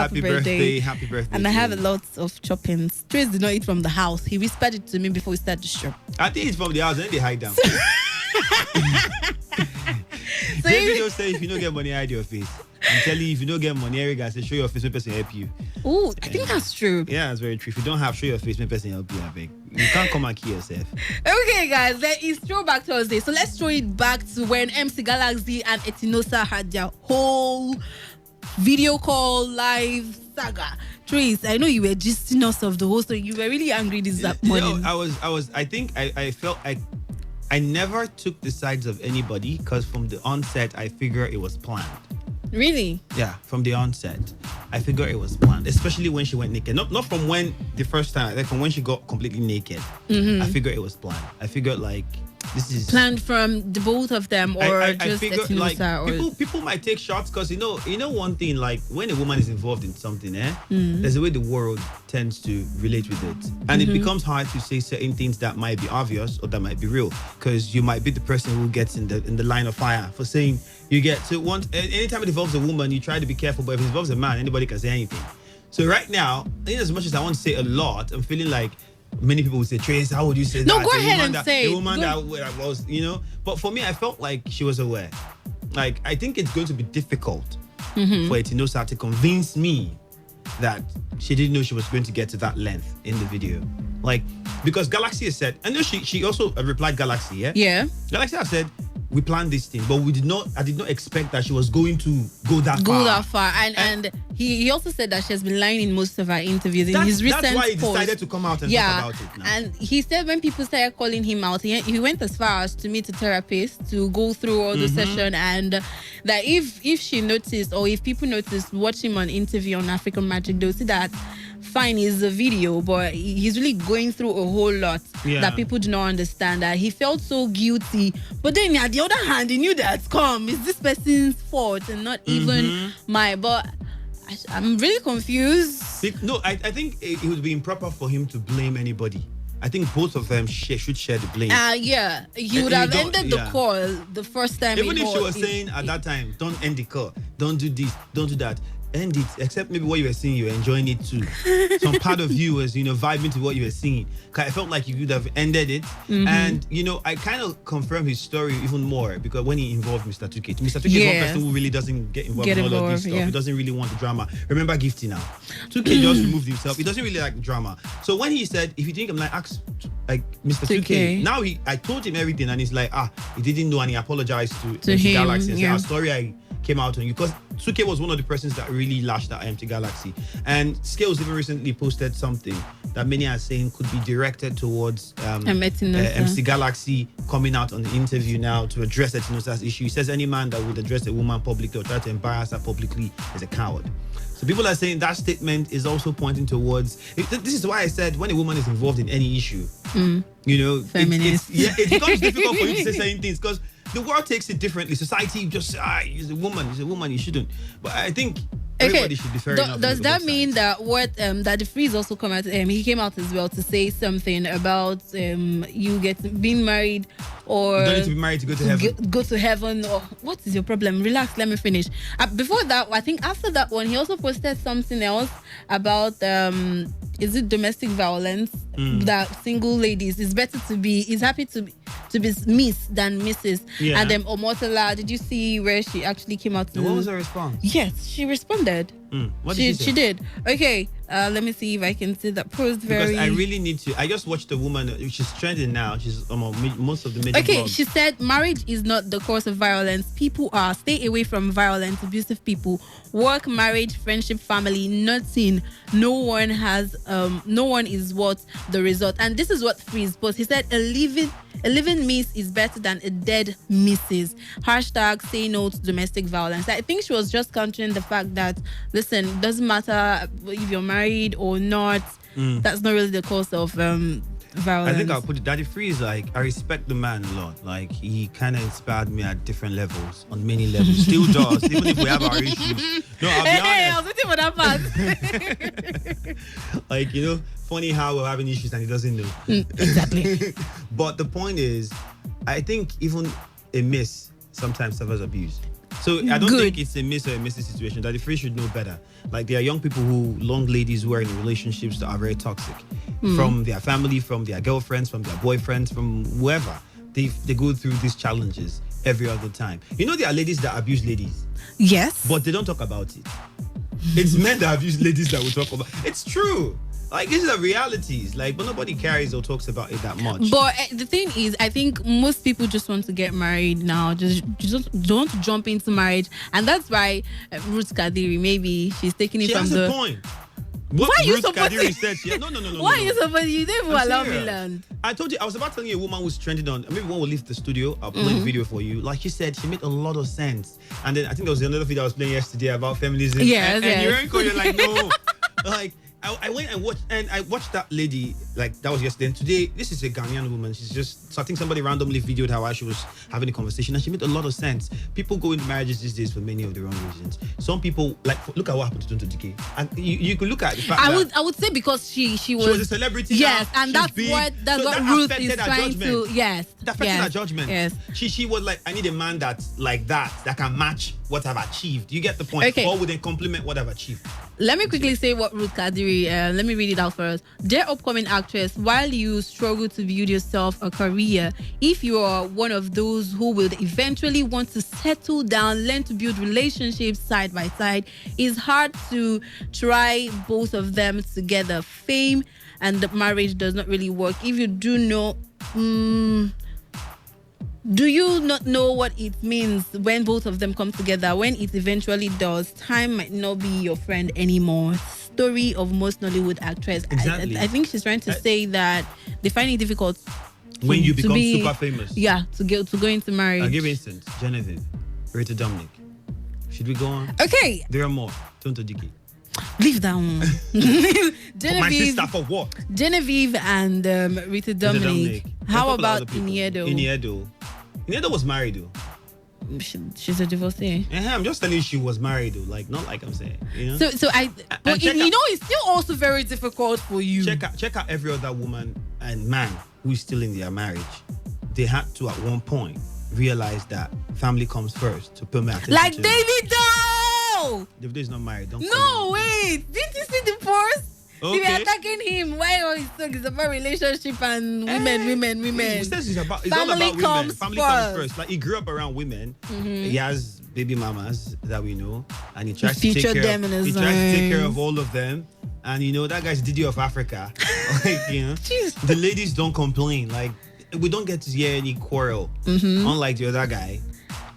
happy birthday. Happy birthday. And I have a lot of choppings. Trace did not eat from the house. He whispered it to me before we started the show. I think it's from the house, then they hide down. So David just say, if you don't get money, hide your face. I'm telling you, if you don't get money, Eric, I say, show your face, make person help you. Oh, I think that's true. Yeah, that's very true. If you don't have, show your face, make person help you, I beg. You can't come and kill yourself. Okay, guys, it's Throwback Thursday. So let's throw it back to when MC Galaxy and Etinosa had their whole video call live saga. Trace, I know you were gisting us of the whole story. You were really angry this morning. I felt I never took the sides of anybody because from the onset, I figure it was planned. Really? Yeah, from the onset, I figure it was planned, especially when she went naked. Not from when the first time, like from when she got completely naked. I figure it was planned. I figured like this is planned from the both of them, or I just figure, like, or people might take shots because you know one thing, like when a woman is involved in something, there's a way the world tends to relate with it, and it becomes hard to say certain things that might be obvious or that might be real because you might be the person who gets in the line of fire for saying you get to anytime it involves a woman, you try to be careful, but if it involves a man, anybody can say anything. So right now, in as much as I want to say a lot, I'm feeling like many people would say, Trace, how would you say that? No, go ahead and say the woman that was, But for me, I felt like she was aware. Like, I think it's going to be difficult for Etinosa to convince me that she didn't know she was going to get to that length in the video. Like, because Galaxy has said, I know she also replied Galaxy, yeah? Yeah. Galaxy has said, we planned this thing, but I did not expect that she was going to go that far. And he also said that she has been lying in most of her interviews. In his recent that's why he post, decided to come out and talk about it now. And he said when people started calling him out, he went as far as to meet a therapist to go through all the session, and that if she noticed, or if people noticed, watch him on interview on African Magic, they'll see that fine is a video, but he's really going through a whole lot that people do not understand. That he felt so guilty, but then on the other hand, he knew that it's this person's fault and not even my. But I'm really confused. No, I think it would be improper for him to blame anybody. I think both of them should share the blame. Yeah, he would have ended the call the first time. Even if she was saying at that time, don't end the call, don't do this, don't do that. End it, except maybe what you were seeing, you were enjoying it too. Some part of you was, vibing to what you were seeing. I felt like you could have ended it. And, I kind of confirmed his story even more because when he involved Mr. 2K. Mr. 2K is one person who really doesn't get involved in all of this stuff. He doesn't really want the drama. Remember Gifty now. 2K just removed himself. He doesn't really like drama. So when he said, if you think I'm like, ask like Mr. 2K. Now I told him everything and he's like, he didn't know, and he apologized to him. Galaxy and said, sorry I came out on you, because 2K was one of the persons that really lashed at Empty Galaxy. And Scales even recently posted something that many are saying could be directed towards MC Galaxy coming out on the interview now to address Etinosa's issue. He says any man that would address a woman publicly or try to embarrass her publicly is a coward. So people are saying that statement is also pointing towards this is why I said when a woman is involved in any issue, feminist. It becomes difficult for you to say certain things because the world takes it differently. Society just he's a woman, you shouldn't. But I think everybody should be fair enough. Does that mean that that the Freeze also come out? He came out as well to say something about you being married, or you don't need to be married to go to heaven. Go to heaven, or what is your problem? Relax, let me finish. Before that, I think after that one, he also posted something else about is it domestic violence? That single ladies is happy to be Miss than Mrs. Yeah. And then Omotola, did you see where she actually came out? What was her response? Yes, she responded. What did she say? She did. Okay, let me see if I can see that post because I really need to. I just watched the woman. She's trending now. She's on most of the major blogs. She said marriage is not the cause of violence. People stay away from violent, abusive people. Work, marriage, friendship, family, nothing. No one is what the result. And this is what Freeze post. He said a living miss is better than a dead missus. # say no to domestic violence. I think she was just countering the fact that, listen, it doesn't matter if you're married or not. That's not really the cause of violence. I think I'll put it, Daddy Freeze, like, I respect the man a lot. Like, he kind of inspired me at different levels, on many levels. Still does, even if we have our issues. No, I'll be honest. I was waiting for that part. Like, funny how we're having issues and he doesn't know. Exactly. But the point is, I think even a miss sometimes suffers abuse. So I don't think it's a miss or a missy situation. That the free should know better. Like there are young people long ladies who are in relationships that are very toxic, from their family, from their girlfriends, from their boyfriends, from whoever. They go through these challenges every other time. You know, there are ladies that abuse ladies. Yes. But they don't talk about it. It's men that abuse ladies that will talk about it. It's true. Like, these are realities. Like, but nobody carries or talks about it that much. But the thing is, I think most people just want to get married now. Just don't jump into marriage. And that's why Ruth Kadiri, maybe she's taking it She from has a point. What Why are you Ruth supposed Kadiri to- said, no. Why are you supposed you didn't even I'm allow me serious. land? I told you, I was about telling you a woman who's trending on, maybe one will leave the studio, I'll play the video for you. Like she said, she made a lot of sense. And then I think there was another video I was playing yesterday about feminism. Yes, and yes. you're like, no. Like, I went and I watched that lady, like that was yesterday. And today, this is a Ghanaian woman. She's just, so I think somebody randomly videoed her while she was having a conversation, and she made a lot of sense. People go into marriages these days for many of the wrong reasons. Some people, like, look at what happened to Tonto Dike. And you could look at the fact I would say because she was a celebrity. Yes, now, and she's that's big. what So Ruth affected is her trying judgment. to. Yes, That affected her judgment. Yes. She was like, I need a man that's like that can match what I've achieved. You get the point? Okay. Or would then complement what I've achieved. Let me quickly say what Ruth Kadiri, let me read it out for us. Dear upcoming actress, while you struggle to build yourself a career, if you are one of those who will eventually want to settle down, learn to build relationships side by side, it's hard to try both of them together. Fame and the marriage does not really work. If you do know... do you not know what it means when both of them come together? When it eventually does, time might not be your friend anymore. Story of most Nollywood actress. Exactly. I think she's trying to say that they find it difficult When you to become be- super famous. Yeah, to go into marriage. I'll give instance. Genevieve, Rita Dominic. Should we go on? Okay, There are more. Tonto Dike. leave that one. My sister for what? Genevieve and Rita Dominic. How about Iniedo? Iniedo was married though. She's a divorcee. I'm just telling you she was married though. Like, not like I'm saying. You know? But check you out- know, it's still also very difficult for you. check out every other woman and man who is still in their marriage. They had to at one point realize that family comes first to put my attention Like to. Davido! Davido is not married. Don't No, call him. wait. Didn't you see the post? They were Okay. attacking him. Why all his song is about relationship and women. He says it's all about Family women. comes Family comes first. first. Like, he grew up around women. He has baby mamas that we know, and he tries to Featured take care. them in his He tries to take care songs. of all of them. And you know that guy's Didi of Africa. Like, you know, Jeez. the ladies don't complain. Like, we don't get to hear any quarrel. Unlike the other guy.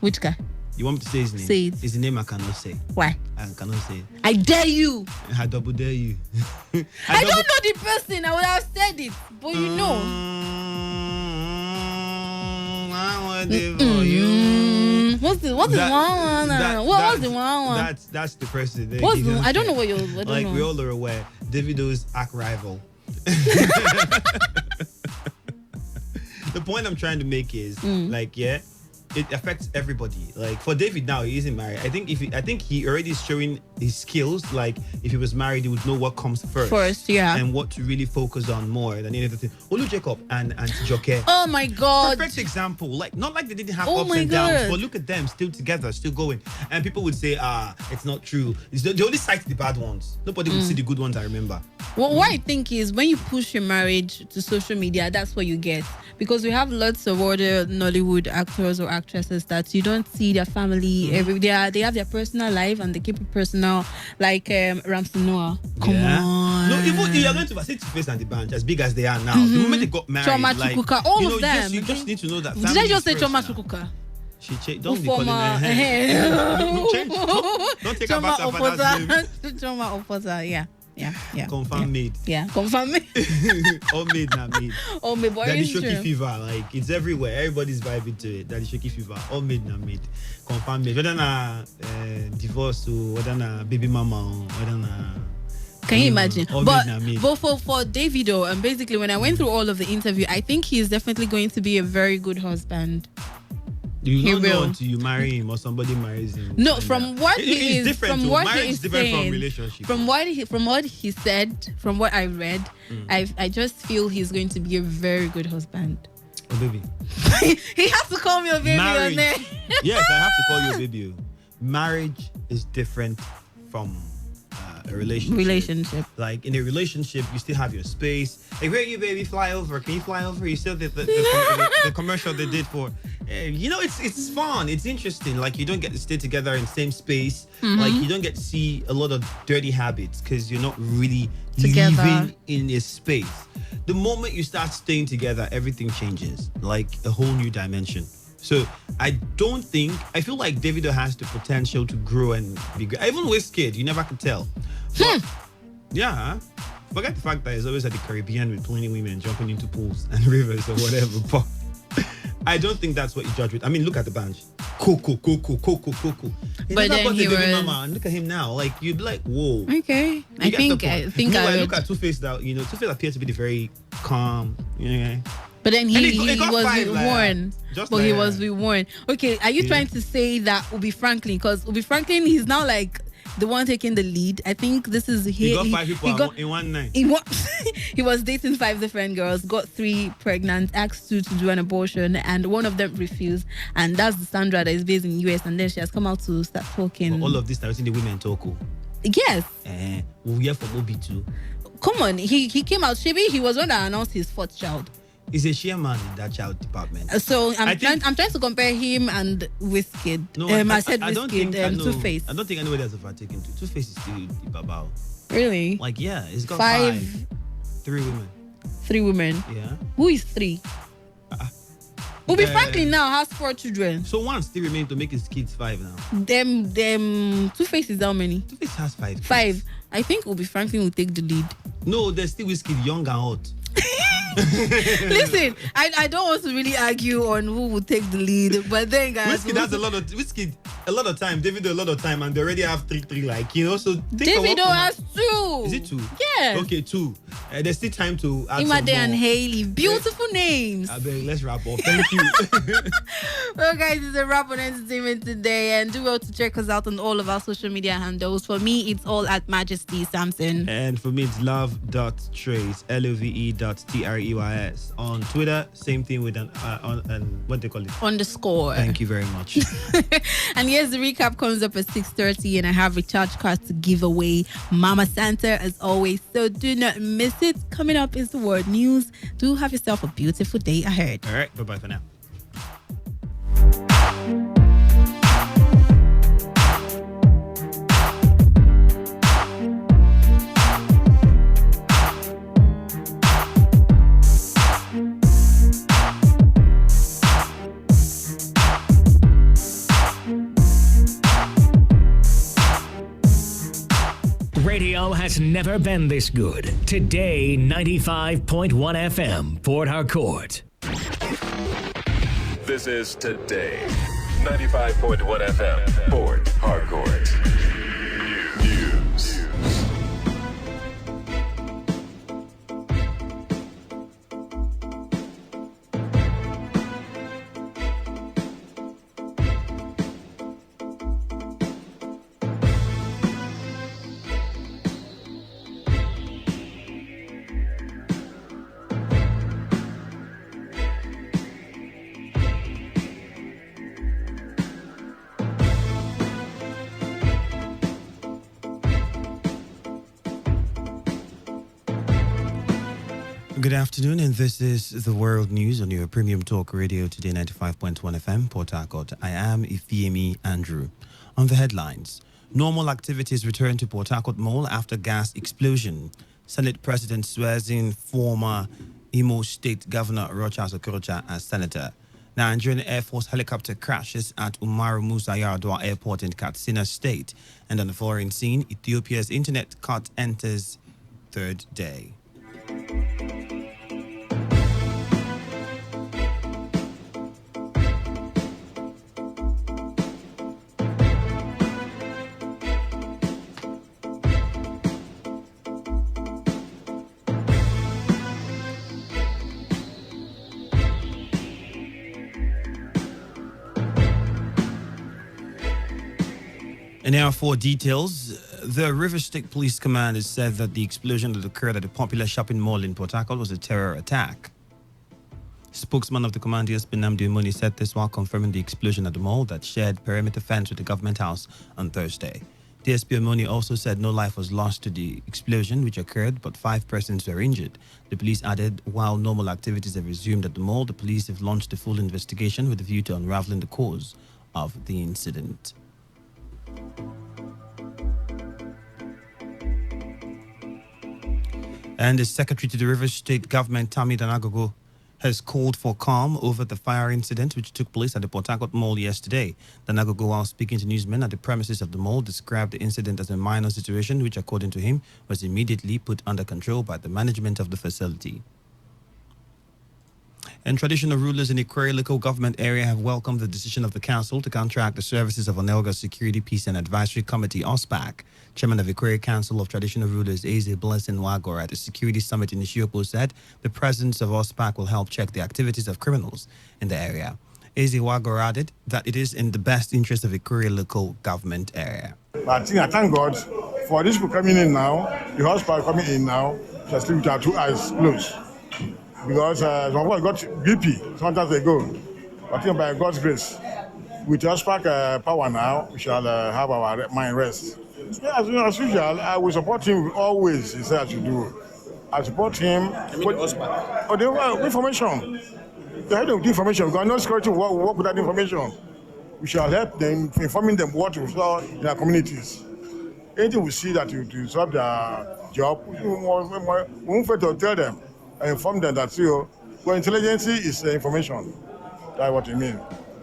Which guy? You want me to say his name? Say it. It's the name I cannot say. Why? I cannot say it. I dare you. I double dare you. I don't know the person. I would have said it. But you know. I want it for you. What's the one? What's the one? That's the person. They What's give the? you- I don't know what you're. I don't Like, know. we all are aware, Davido's arch rival. The point I'm trying to make is, like, yeah, it affects everybody. Like, for David now, he isn't married. I think he already is showing his skills. Like, if he was married, he would know what comes first. Yeah. And what to really focus on more than anything. Olu Jacob and Joke. Oh my God. Perfect example. Like, not like they didn't have Oh ups my and downs, God. but look at them still together, still going. And people would say, it's not true. They only cite the bad ones. Nobody would see the good ones. I remember. Well, what I think is when you push your marriage to social media, that's what you get. Because we have lots of other Nollywood actors or actresses that you don't see their family. They have their personal life and they keep it personal. Like Ramsey Noah. Come on. No, even you're going to see Face and the Bunch as big as they are now. The moment they got married, Choma like, Chukwuka, all you know, of them. You just need to know that. Did I family just say is Choma first now. Chukwuka? Don't be calling her. Don't take her back to her father's name. Choma Opota, yeah. Confirm made. Yeah, confirm me. All made, not made. Oh, my boy, Daddy it's Shoki true. fever, like, it's everywhere. Everybody's vibing to it. Daddy Shoki fever, all made, not made. Confirm made. Whether na divorce or whether na baby mama or whether na. Can you imagine? all But made, not made. for Davido, and basically when I went through all of the interview, I think he's definitely going to be a very good husband. You He don't know will. until you marry him or somebody marries him. No, And, from what it- he it's is, different from too. what Marriage he is is different saying, from relationship. from what he said, from what I read, I just feel he's going to be a very good husband. Oh, baby. He has to call me a baby on Marriage. there. Yes, I have to call you a baby. marriage is different from a relationship. Like in a relationship, you still have your space. Like, where are you, baby? Fly over. Can you fly over? You still did the commercial they did for. It's fun. It's interesting. Like, you don't get to stay together in the same space. Like, you don't get to see a lot of dirty habits because you're not really Together. living in a space. The moment you start staying together, everything changes. Like a whole new dimension. So I feel like Davido has the potential to grow and be great. Even Wizkid, you never could tell. But, yeah, forget the fact that he's always at the Caribbean with plenty women jumping into pools and rivers or whatever. But I don't think that's what you judge with. I mean, look at the bunch. Coco. But then he was... mama, and look at him now. Like, you'd be like, whoa. Okay. I think Meanwhile, I look at Two-Face now. Two-Face appears to be the very calm, But then he was five, with Warren. He was with Warren. Okay, are you trying to say that Ubi Franklin? Because Ubi Franklin, he's now like the one taking the lead. I think this is he got 5 people in one night. He was dating 5 different girls, got 3 pregnant, asked 2 to do an abortion, and one of them refused. And that's the Sandra that is based in the US, and then she has come out to start talking. But all of this, I was in the women talk. Yes. We'll hear from Obi too. Come on, he came out. He was one that announced his 4th child. He's a chairman in that child department. So I'm trying to compare him and Wizkid. No, I said Wizkid, Two-Face. I don't think anybody has overtaken Two-Face is still the babao. Really? Like, yeah, he's got 5. 3 women. 3 women. Yeah. Who is 3? Ubi Franklin now has 4 children. So 1 still remains to make his kids 5 now. Them Two-Face is how many? Two-Face has 5 kids. 5. I think Ubi Franklin will take the lead. No, there's still Wizkid, young and hot. Listen, I don't want to really argue on who will take the lead, but then guys, Wizkid has a lot of time. Davido a lot of time, and they already have 3, So Davido has 2. Is it 2? Yes. Okay, 2. There's still time to add Imade some more. and Hailey, beautiful names. Let's wrap up. Thank you. Well, guys, it's a wrap on entertainment today, and do well to check us out on all of our social media handles. For me, it's all at Majesty Samson, and for me, it's love.trace, love.treys. On Twitter, same thing with an what they call it? _ Thank you very much. And yes, the recap comes up at 6:30, and I have recharge cards to give away. Mama Santa, as always, so do not miss it. Coming up is the world news. Do have yourself a beautiful day ahead. All right, bye-bye for now. Radio has never been this good. Today, 95.1 FM, Port Harcourt. This is Today, 95.1 FM, Port Harcourt. News. Good afternoon, and this is the World News on your Premium Talk Radio, Today 95.1 FM, Port Harcourt. I am Ifeemi Andrew. On the headlines, normal activities return to Port Harcourt Mall after gas explosion. Senate President swears in former Imo State Governor Rochas Okorocha as senator. Nigerian Air Force helicopter crashes at Umaru Musa Yar'Adua Airport in Katsina State. And on the foreign scene, Ethiopia's internet cut enters 3rd day. And now for details. The River State Police Command has said that the explosion that occurred at a popular shopping mall in Port Harcourt was a terror attack. Spokesman of the command, DSP Nnamdi Omoni, said this while confirming the explosion at the mall that shared perimeter fence with the government house on Thursday. DSP Omoni also said no life was lost to the explosion which occurred, but 5 persons were injured. The police added, while normal activities have resumed at the mall, the police have launched a full investigation with a view to unraveling the cause of the incident. And the Secretary to the Rivers State Government, Tammy Danagogo, has called for calm over the fire incident which took place at the Port Harcourt Mall yesterday. Danagogo, while speaking to newsmen at the premises of the mall, described the incident as a minor situation which, according to him, was immediately put under control by the management of the facility. And traditional rulers in the Ikwerre local government area have welcomed the decision of the council to contract the services of Onelga Security, Peace and Advisory Committee, OSPAC. Chairman of Ikwerre Council of Traditional Rulers, Eze Blessing Wagor, at the Security Summit in Ishiopo said the presence of OSPAC will help check the activities of criminals in the area. Eze Wagor added that it is in the best interest of Ikwerre local government area. I thank God for these people coming in now, the OSPAC coming in now, just sleep with our 2 eyes closed. Because someone got BP some time ago. I think by God's grace, with OSPAC power now, we shall have our mind rest. As usual, I will support him always, he said I should do. I support him. I mean, the OSPAC. Oh, the information. They have the information. Because no security will work without information. We shall help them, informing them what we saw in their communities. Anything we see that to solve their job, we won't fail to tell them. I inform them that well, intelligence is information. That's what I mean.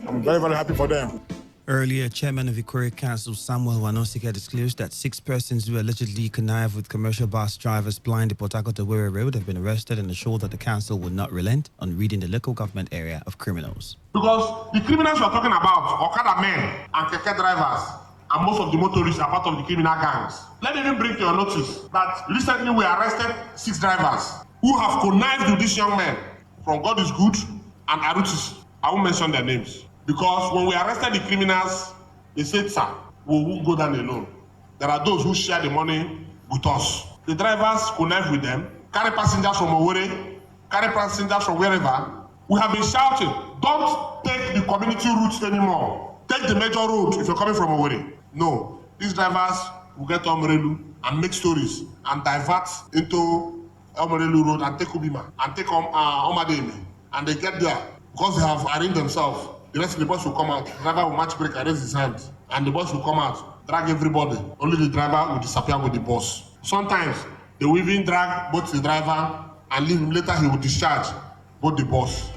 I'm very, very happy for them. Earlier, Chairman of Ikwerre Council Samuel Wanosika disclosed that 6 persons who allegedly connived with commercial bus drivers plying the Port Harcourt to Owerri Road have been arrested and assured that the council will not relent on ridding the local government area of criminals. Because the criminals we're talking about, Okada men and Keke drivers, and most of the motorists are part of the criminal gangs. Let me even bring to your notice that recently we arrested 6 drivers who have connived with these young men from God is Good and Arutis. I won't mention their names. Because when we arrested the criminals, they said, sir, we won't go down alone. There are those who share the money with us. The drivers connive with them, carry passengers from Owerri, carry passengers from wherever. We have been shouting, don't take the community routes anymore. Take the major road if you're coming from Owerri. No, these drivers will get to Omorelu and make stories and divert into Omorelu Road and take Ubima and take Omademe. And they get there because they have arranged themselves. The rest of the bus will come out, the driver will match break, raise his hand, and the bus will come out, drag everybody. Only the driver will disappear with the bus. Sometimes they will even drag both the driver and leave him. Later he will discharge both the bus.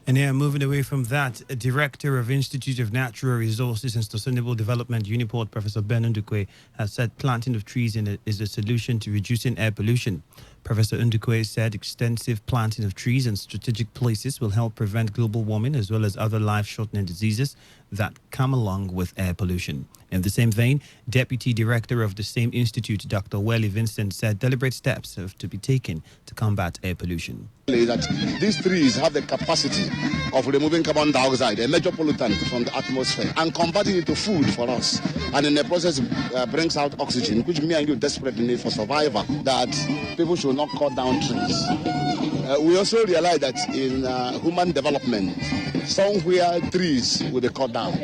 And here, moving away from that, Director of Institute of Natural Resources and Sustainable Development, Uniport, Professor Ben Ndukwe, has said planting of trees is a solution to reducing air pollution. Professor Ndukwe said extensive planting of trees in strategic places will help prevent global warming as well as other life-shortening diseases that come along with air pollution. In the same vein, Deputy Director of the same institute, Dr. Welly Vincent, said deliberate steps have to be taken to combat air pollution. That these trees have the capacity of removing carbon dioxide, a major pollutant from the atmosphere, and converting it to food for us. And in the process, brings out oxygen, which me and you desperately need for survival, that people should not cut down trees. We also realize that in human development, somewhere trees will be cut down.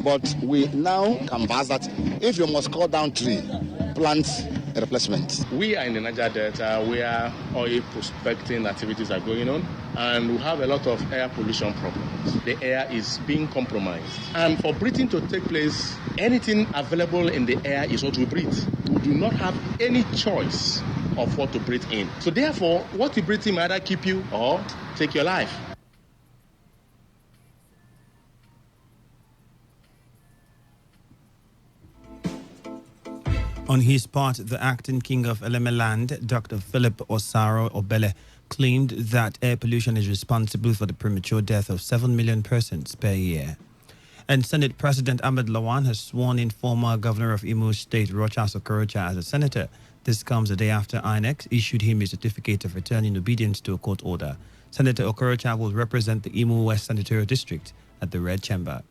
But we now canvass that if you must cut down tree, plant a replacement. We are in the Niger Delta where oil prospecting activities are going on, and we have a lot of air pollution problems. The air is being compromised. And for breathing to take place, anything available in the air is what we breathe. We do not have any choice of what to breathe in. So therefore, what you breathe in might either keep you or take your life. On his part, the acting king of Elemeland, Dr. Philip Osaro Obele, claimed that air pollution is responsible for the premature death of 7 million persons per year. And Senate President Ahmed Lawan has sworn in former Governor of Imo State, Rochas Okorocha, as a senator. This comes a day after INEC issued him a certificate of return in obedience to a court order. Senator Okorocha will represent the Imo West Senatorial District at the Red Chamber.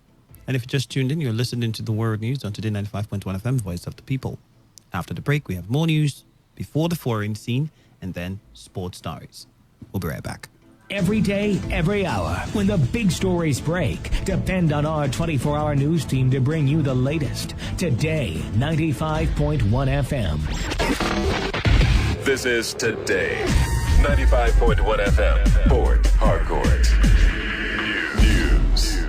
And if you just tuned in, you're listening to the World News on Today 95.1 FM, Voice of the People. After the break, we have more news before the foreign scene and then sports stories. We'll be right back. Every day, every hour, when the big stories break, depend on our 24-hour news team to bring you the latest. Today, 95.1 FM. This is Today, 95.1 FM, Port Harcourt. News.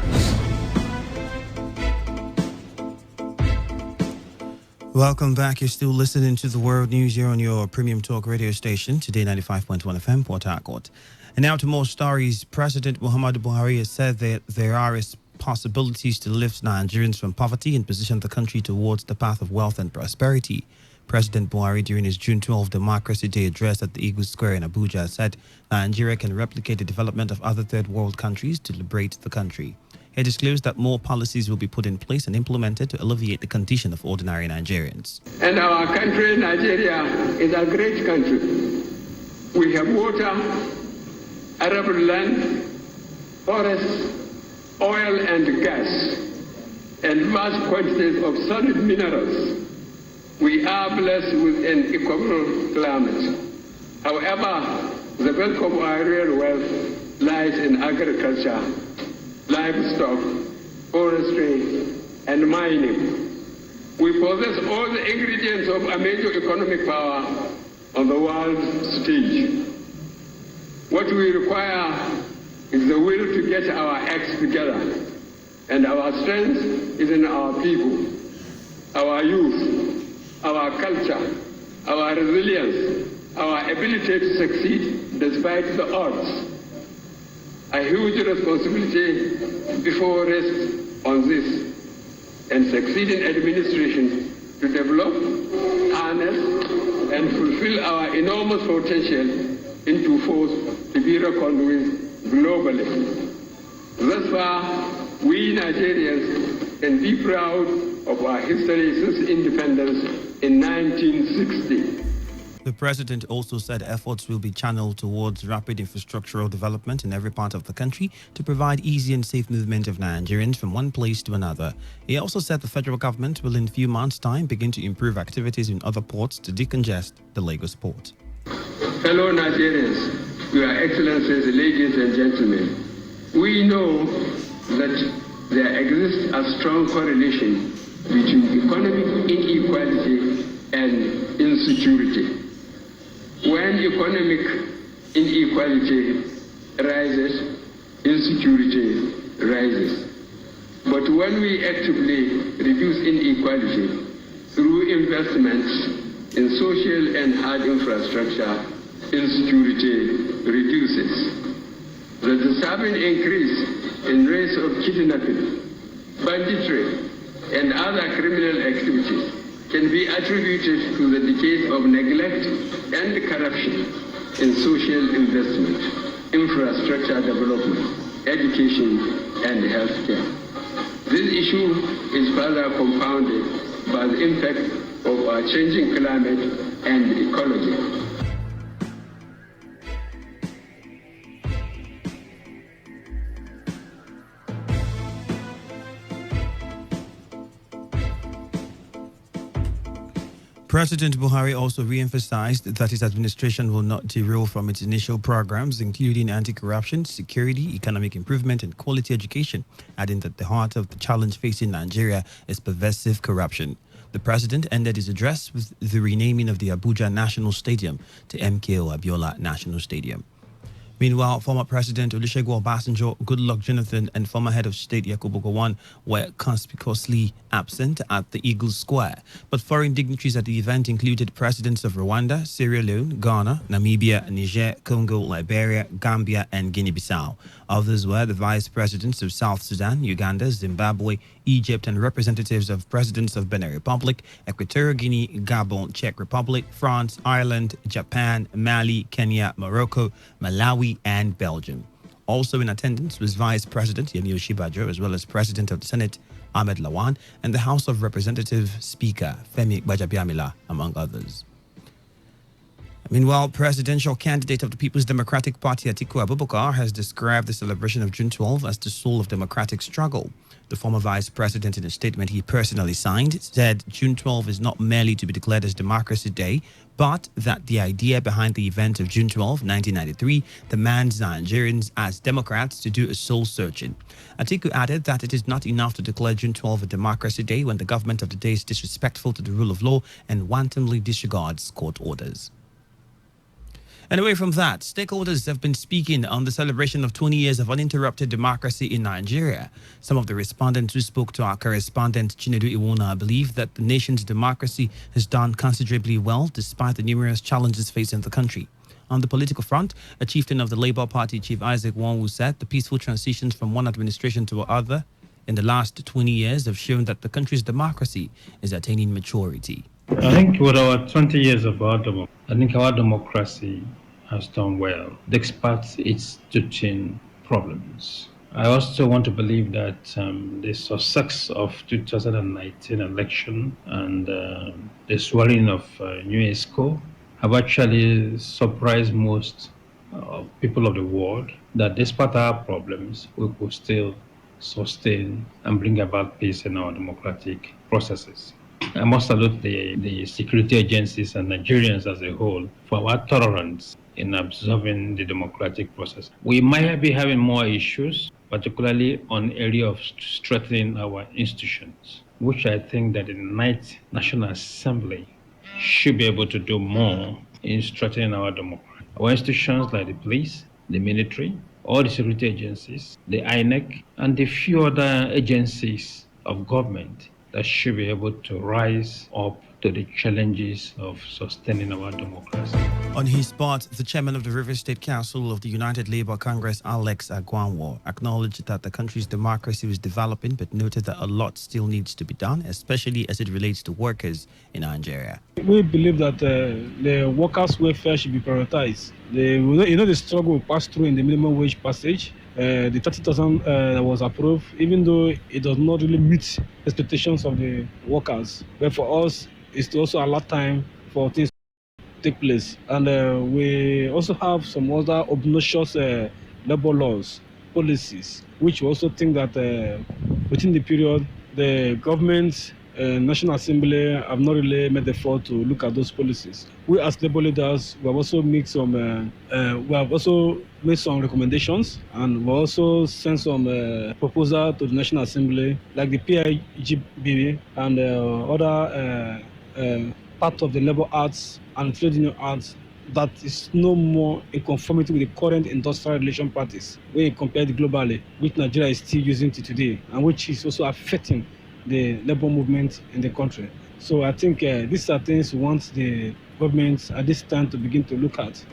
Welcome back. You're still listening to the World News here on your premium talk radio station, Today 95.1 FM, Port Harcourt. And now to more stories. President Muhammadu Buhari has said that there are possibilities to lift Nigerians from poverty and position the country towards the path of wealth and prosperity. President Buhari, during his June 12 Democracy Day address at the Eagle Square in Abuja, said Nigeria can replicate the development of other third world countries to liberate the country. He disclosed that more policies will be put in place and implemented to alleviate the condition of ordinary Nigerians. And our country, Nigeria, is a great country. We have water, arable land, forests, oil and gas, and vast quantities of solid minerals. We are blessed with an equable climate. However, the bulk of our real wealth lies in agriculture, livestock, forestry, and mining. We possess all the ingredients of a major economic power on the world stage. What we require is the will to get our acts together, and our strength is in our people, our youth, our culture, our resilience, our ability to succeed despite the odds. A huge responsibility before rests on this and succeeding administration to develop, harness, and fulfill our enormous potential into force to be reckoned with globally. Thus far, we Nigerians can be proud of our history since independence in 1960. The president also said efforts will be channeled towards rapid infrastructural development in every part of the country to provide easy and safe movement of Nigerians from one place to another. He also said the federal government will in a few months' time begin to improve activities in other ports to decongest the Lagos port. Fellow Nigerians, Your Excellencies, ladies and gentlemen, we know that there exists a strong correlation between economic inequality and insecurity. When economic inequality rises, insecurity rises. But when we actively reduce inequality through investments in social and hard infrastructure, insecurity reduces. The disturbing increase in rates of kidnapping, banditry, and other criminal activities can be attributed to the decades of neglect and corruption in social investment, infrastructure development, education, and healthcare. This issue is further compounded by the impact of our changing climate and ecology. President Buhari also re-emphasized that his administration will not derail from its initial programs, including anti-corruption, security, economic improvement, and quality education, adding that the heart of the challenge facing Nigeria is pervasive corruption. The president ended his address with the renaming of the Abuja National Stadium to MKO Abiola National Stadium. Meanwhile, former President Olusegun Obasanjo, Goodluck Jonathan, and former head of state Yakubu Gowon were conspicuously absent at the Eagle Square. But foreign dignitaries at the event included presidents of Rwanda, Sierra Leone, Ghana, Namibia, Niger, Congo, Liberia, Gambia, and Guinea-Bissau. Others were the vice presidents of South Sudan, Uganda, Zimbabwe, Egypt, and representatives of presidents of Benin Republic, Equatorial Guinea, Gabon, Czech Republic, France, Ireland, Japan, Mali, Kenya, Morocco, Malawi, and Belgium. Also in attendance was Vice President Yemi Osinbajo, as well as President of the Senate Ahmed Lawan, and the House of Representatives Speaker Femi Gbajabiamila, among others. Meanwhile, presidential candidate of the People's Democratic Party, Atiku Abubakar, has described the celebration of June 12 as the soul of democratic struggle. The former vice president, in a statement he personally signed, said June 12 is not merely to be declared as Democracy Day, but that the idea behind the event of June 12, 1993, demands Nigerians as Democrats to do a soul searching. Atiku added that it is not enough to declare June 12 a Democracy Day when the government of the day is disrespectful to the rule of law and wantonly disregards court orders. And away from that, stakeholders have been speaking on the celebration of 20 years of uninterrupted democracy in Nigeria. Some of the respondents who spoke to our correspondent Chinedu Iwona believe that the nation's democracy has done considerably well despite the numerous challenges facing the country. On the political front, a chieftain of the Labour Party, Chief Isaac Nwanwu, said the peaceful transitions from one administration to another in the last 20 years have shown that the country's democracy is attaining maturity. I think with our 20 years of our democracy has done well, despite its teaching problems. I also want to believe that the success of 2019 election and the swearing of new ESCO have actually surprised most people of the world that despite our problems, we could still sustain and bring about peace in our democratic processes. I must salute the security agencies and Nigerians as a whole for our tolerance in observing the democratic process. We might be having more issues, particularly on area of strengthening our institutions, which I think that the ninth National Assembly should be able to do more in strengthening our democracy. Our institutions like the police, the military, all the security agencies, the INEC, and the few other agencies of government that should be able to rise up to the challenges of sustaining our democracy. On his part, the chairman of the Rivers State Council of the United Labour Congress, Alex Agwanwo, acknowledged that the country's democracy was developing, but noted that a lot still needs to be done, especially as it relates to workers in Nigeria. We believe that the workers' welfare should be prioritized. The struggle passed through in the minimum wage passage. The 30,000 that was approved, even though it does not really meet expectations of the workers. But for us, it's to also allow time for things to take place. And we also have some other obnoxious labor laws, policies, which we also think that within the period, the government, National Assembly have not really made the effort to look at those policies. We as labor leaders, we have also made some recommendations, and we also sent some proposal to the National Assembly, like the PIGB and other part of the Labor Acts and Trade Union Acts that is no more in conformity with the current industrial relation practice, when you compare it globally, which Nigeria is still using to today, and which is also affecting the labor movement in the country. So I think these are things we want the government at this time to begin to look at.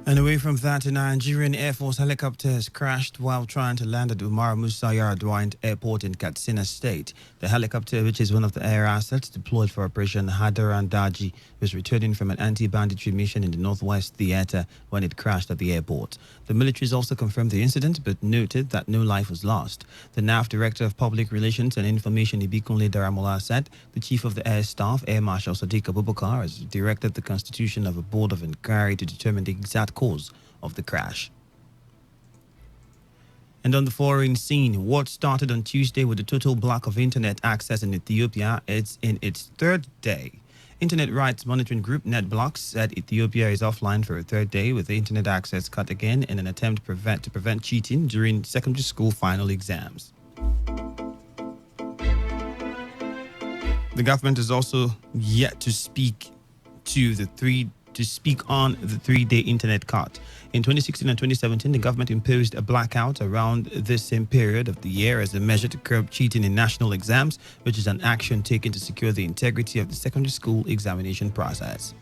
And away from that, a Nigerian Air Force helicopter has crashed while trying to land at Umar Musa Yar'Adua Airport in Katsina State. The helicopter, which is one of the air assets deployed for Operation Hadaran Daji, was returning from an anti-banditry mission in the Northwest Theater when it crashed at the airport. The military has also confirmed the incident, but noted that no life was lost. The NAF Director of Public Relations and Information, Ibikunle Daramola, said the Chief of the Air Staff, Air Marshal Sadiq Abubakar, has directed the constitution of a board of inquiry to determine the exact cause of the crash. And on the foreign scene, what started on Tuesday with a total block of internet access in Ethiopia is in its third day. Internet rights monitoring group NetBlocks said Ethiopia is offline for a third day with the internet access cut again in an attempt to prevent cheating during secondary school final exams. The government is also yet to speak on the three-day internet cut. In 2016 and 2017, the government imposed a blackout around this same period of the year as a measure to curb cheating in national exams, which is an action taken to secure the integrity of the secondary school examination process.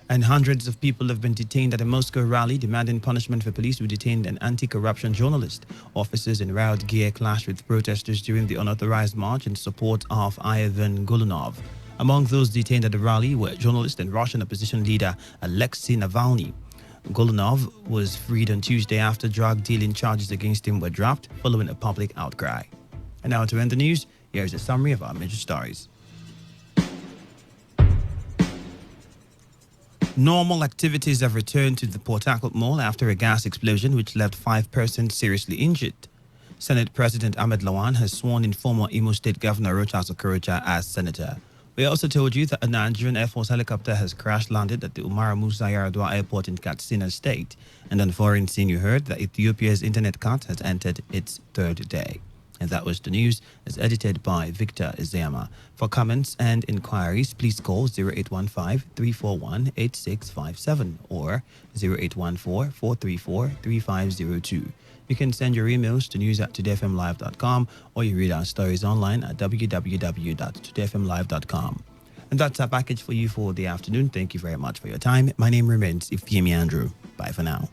And hundreds of people have been detained at a Moscow rally demanding punishment for police who detained an anti-corruption journalist. Officers in riot gear clashed with protesters during the unauthorized march in support of Ivan Golunov. Among those detained at the rally were journalist and Russian opposition leader Alexei Navalny. Golunov was freed on Tuesday after drug dealing charges against him were dropped following a public outcry. And now to end the news, here's a summary of our major stories. Normal activities have returned to the Port Harcourt Mall after a gas explosion which left 5 persons seriously injured. Senate President Ahmed Lawan has sworn in former Imo State Governor Rochas Okorocha as senator. We also told you that a Nigerian Air Force helicopter has crash-landed at the Umar Musa Yar'Adua Airport in Katsina State. And on foreign scene, you heard that Ethiopia's internet cut has entered its 3rd day. And that was the news, as edited by Victor Izema. For comments and inquiries, please call 0815-341-8657 or 0814-434-3502. You can send your emails to news@todayfmlive.com or you read our stories online at www.todayfmlive.com. And that's our package for you for the afternoon. Thank you very much for your time. My name remains Ifyemi Andrew. Bye for now.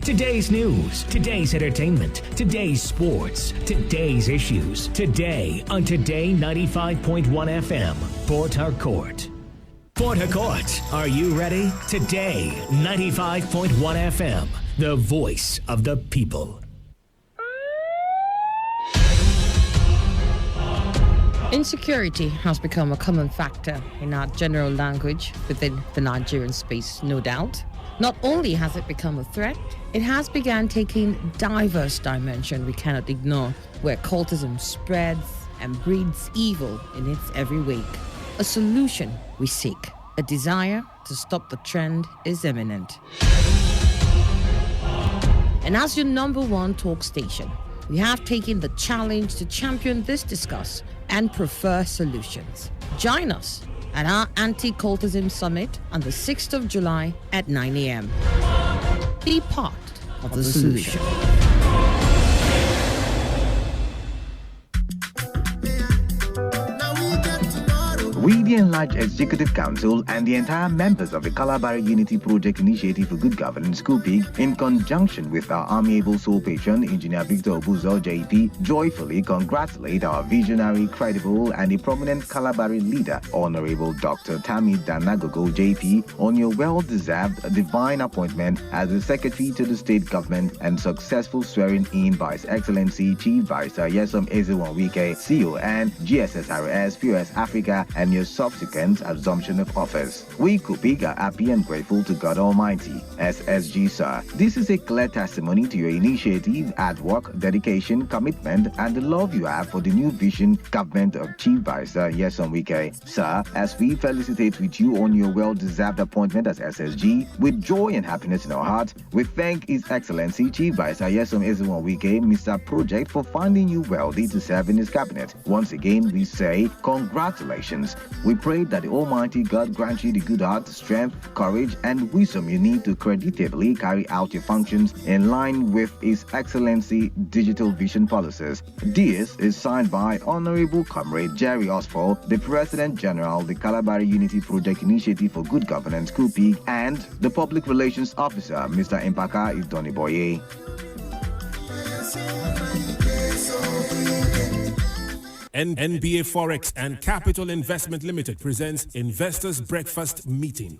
Today's news, today's entertainment, today's sports, today's issues. Today on Today 95.1 FM, Port Harcourt. Port Harcourt, are you ready? Today 95.1 FM, the voice of the people. Insecurity has become a common factor in our general language within the Nigerian space, no doubt. Not only has it become a threat, it has begun taking diverse dimension we cannot ignore, where cultism spreads and breeds evil in its every wake. A solution we seek. A desire to stop the trend is imminent. And as your number one talk station, we have taken the challenge to champion this discuss and prefer solutions. Join us at our Anti-Cultism Summit on the 6th of July at 9 a.m. Be part of the solution. We, the Enlarged Executive Council, and the entire members of the Calabar Unity Project Initiative for Good Governance, CUPIG, in conjunction with our amiable soul patron, Engineer Victor Obuzo, JP, joyfully congratulate our visionary, credible, and a prominent Calabari leader, Honorable Dr. Tammy Danagogo, JP, on your well-deserved divine appointment as the Secretary to the State Government and successful swearing-in by His Excellency Chief Barrister Yesom Ezewanwike, CON, GSSRS, POS Africa, and your subsequent assumption of office. We CUPIG are happy and grateful to God Almighty. SSG, sir. This is a clear testimony to your initiative, hard work, dedication, commitment, and the love you have for the new vision government of Chief Barrister Yesom Wike. Sir, as we felicitate with you on your well-deserved appointment as SSG, with joy and happiness in our heart, we thank His Excellency Chief Barrister Yesom Ezewanwike, Mr. Project, for finding you worthy to serve in his cabinet. Once again, we say congratulations. We pray that the Almighty God grant you the good heart, strength, courage, and wisdom you need to creditably carry out your functions in line with His Excellency Digital Vision policies. This is signed by Honorable Comrade Jerry Osfall, the President General of the Calabar Unity Project Initiative for Good Governance, CUPIG, and the Public Relations Officer, Mr. Impaka Idoniboye. NBA Forex and Capital Investment Limited presents Investors Breakfast Meeting.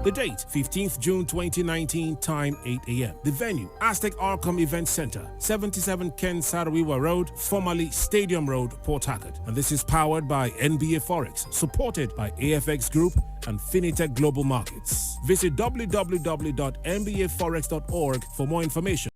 The date, 15th June 2019, time 8 a.m. The venue, Aztec Arkham Event Center, 77 Ken Sarawiwa Road, formerly Stadium Road, Port Harcourt. And this is powered by NBA Forex, supported by AFX Group and Finitech Global Markets. Visit www.nbaforex.org for more information.